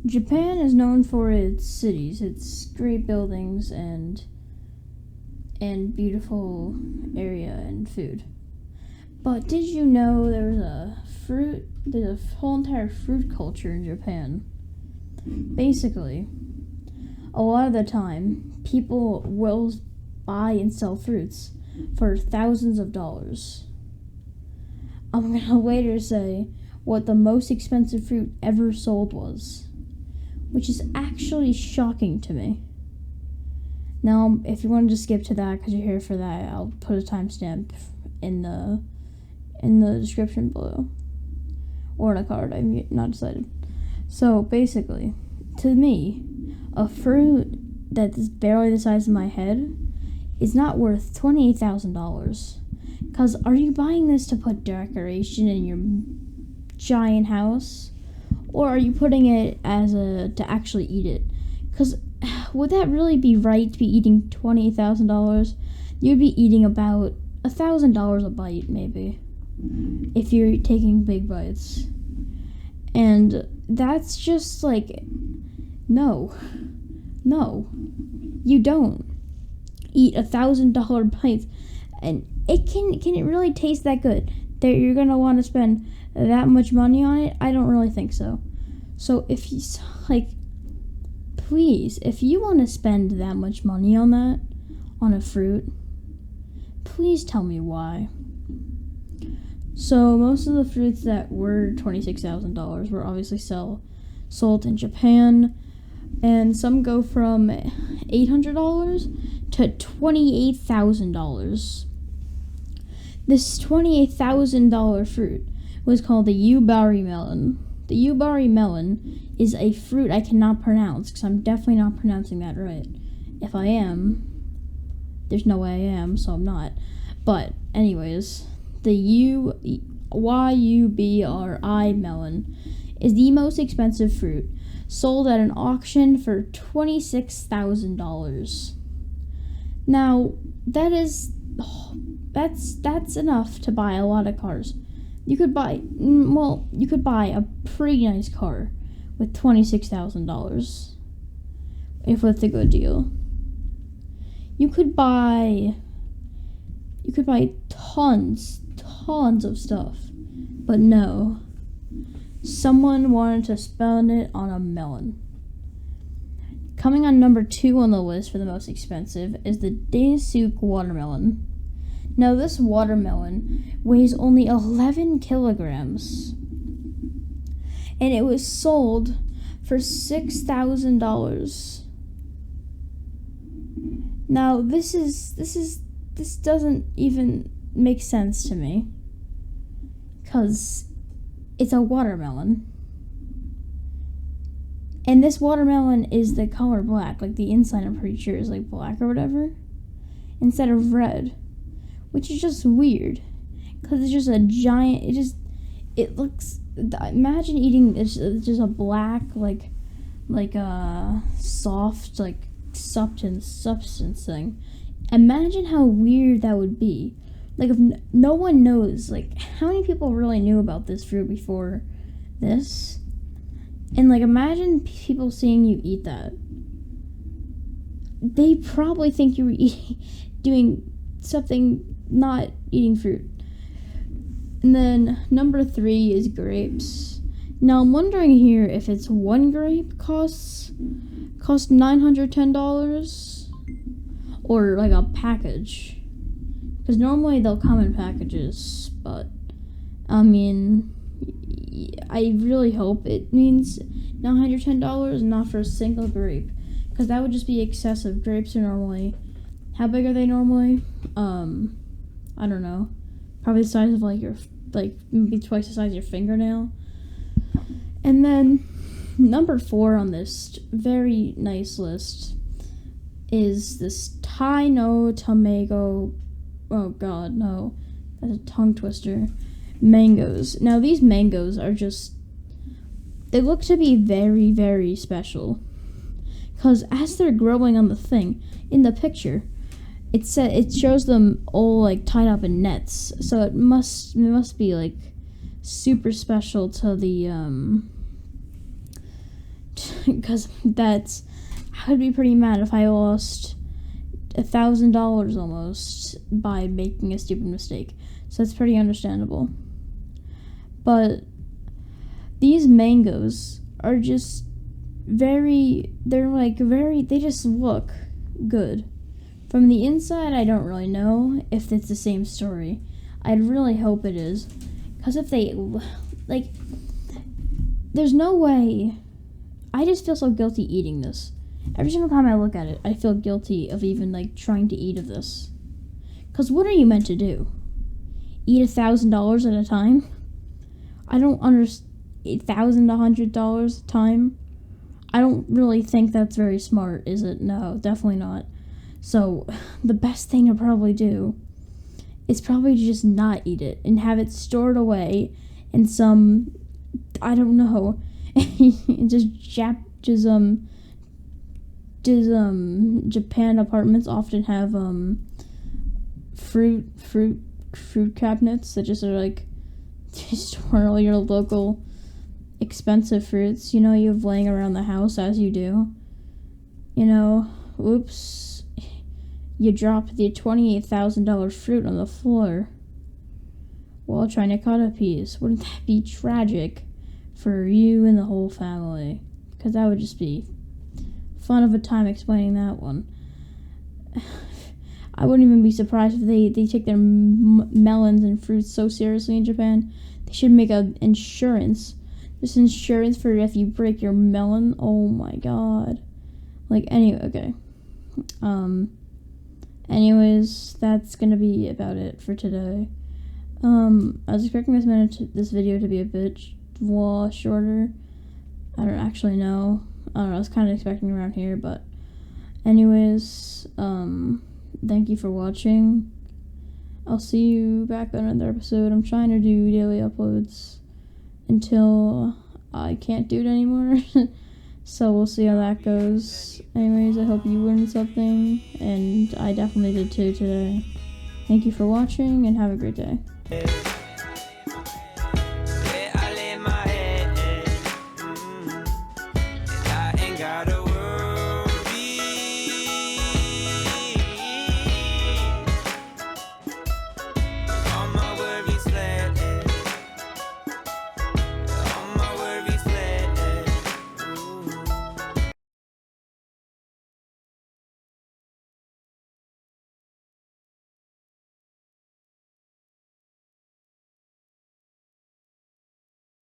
Japan is known for its cities, its great buildings, and beautiful area and food. But did you know there's a whole entire fruit culture in Japan? Basically, a lot of the time, people will buy and sell fruits for thousands of dollars. I'm gonna later say what the most expensive fruit ever sold was, which is actually shocking to me. Now, if you wanted to skip to that because you're here for that, I'll put a timestamp in the description below, or in a card. I'm not decided. So basically, to me, a fruit that is barely the size of my head is not worth $28,000. Because are you buying this to put decoration in your giant house? Or are you putting it to actually eat it? Because would that really be right to be eating $28,000? You'd be eating about $1,000 a bite, maybe, if you're taking big bites. And that's just like, no, you don't eat $1,000 bites, and can it really taste that good that you're gonna want to spend that much money on it? I don't really think so. So if you please, if you want to spend that much money on a fruit, please tell me why. So most of the fruits that were $26,000 were obviously sold in Japan, and some go from $800 to $28,000. This $28,000 fruit was called the yubari melon. The yubari melon is a fruit I cannot pronounce, because I'm definitely not pronouncing that right. If I am, there's no way I am, so I'm not. But anyways, the yubari melon is the most expensive fruit, sold at an auction for $26,000. Now, that's enough to buy a lot of cars. You could buy a pretty nice car with $26,000 if with a good deal. You could buy tons of stuff, but no. Someone wanted to spend it on a melon. Coming on number 2 on the list for the most expensive is the Daisuke watermelon. Now, this watermelon weighs only 11 kilograms, and it was sold for $6,000. Now, this doesn't even make sense to me, because it's a watermelon. And this watermelon is the color black, like the inside I'm pretty sure is like black or whatever, instead of red, which is just weird, because it's just a giant, it looks, imagine eating just a black, like a soft, like substance thing. Imagine how weird that would be. Like, if no one knows, like, how many people really knew about this fruit before this? And, like, imagine people seeing you eat that. They probably think you were doing something, not eating fruit. And then number 3 is grapes. Now, I'm wondering here if it's one grape costs $910, or like a package. Because normally they'll come in packages, but I mean, I really hope it means $910, not for a single grape, because that would just be excessive. Grapes are normally, how big are they normally? I don't know, probably the size of maybe twice the size of your fingernail. And then number 4 on this very nice list is this Thai no tomago. Oh god, no. That's a tongue twister. Mangoes. Now, these mangoes are they look to be very, very special. Because as they're growing on the thing, in the picture, it shows them all, like, tied up in nets. So it must be, like, super special to the, because I would be pretty mad if I lost $1,000 almost by making a stupid mistake. So that's pretty understandable. But these mangoes are just they just look good. From the inside, I don't really know if it's the same story. I'd really hope it is. Because if they, there's no way. I just feel so guilty eating this. Every single time I look at it, I feel guilty of even, trying to eat of this. Because what are you meant to do? Eat $1,000 at a time? I don't understand. $1,000 to $100 a time? I don't really think that's very smart, is it? No, definitely not. So, the best thing to probably do is probably just not eat it and have it stored away in some, I don't know, Japan apartments often have fruit cabinets that just are store all your local expensive fruits, you have laying around the house as you do. Oops, you dropped the $28,000 fruit on the floor while trying to cut a piece. Wouldn't that be tragic for you and the whole family? Because that would just be fun of a time explaining that one. I wouldn't even be surprised if they take their melons and fruits so seriously in Japan. They should make an insurance. This insurance for if you break your melon. Oh my god. Anyway, okay. Anyways, that's gonna be about it for today. I was expecting this video to be a bit shorter. I don't actually know. I don't know, I was kind of expecting around here, but anyways, thank you for watching. I'll see you back on another episode. I'm trying to do daily uploads until I can't do it anymore. So we'll see how that goes. Anyways, I hope you learned something, and I definitely did too today. Thank you for watching, and have a great day.